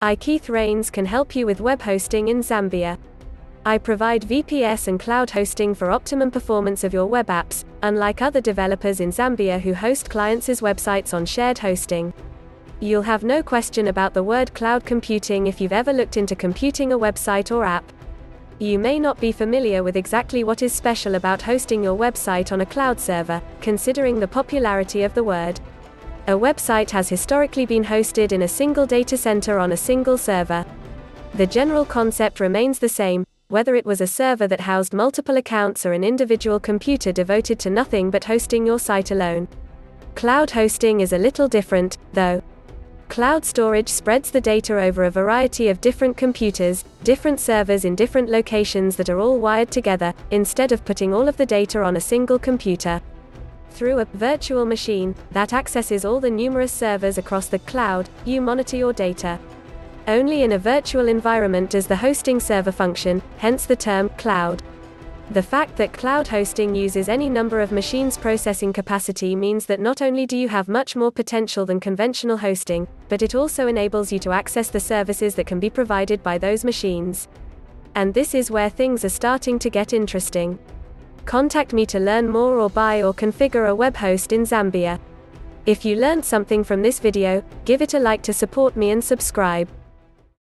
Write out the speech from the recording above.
I, Keith Rains, can help you with web hosting in Zambia. I provide VPS and cloud hosting for optimum performance of your web apps, unlike other developers in Zambia who host clients' websites on shared hosting. You'll have no question about the word cloud computing if you've ever looked into computing a website or app. You may not be familiar with exactly what is special about hosting your website on a cloud server, considering the popularity of the word. A website has historically been hosted in a single data center on a single server. The general concept remains the same, whether it was a server that housed multiple accounts or an individual computer devoted to nothing but hosting your site alone. Cloud hosting is a little different, though. Cloud storage spreads the data over a variety of different computers, different servers in different locations that are all wired together, instead of putting all of the data on a single computer. Through a virtual machine that accesses all the numerous servers across the cloud, you monitor your data. Only in a virtual environment does the hosting server function, hence the term cloud. The fact that cloud hosting uses any number of machines' processing capacity means that not only do you have much more potential than conventional hosting, but it also enables you to access the services that can be provided by those machines. And this is where things are starting to get interesting. Contact me to learn more or buy or configure a web host in Zambia. If you learned something from this video, give it a like to support me and subscribe.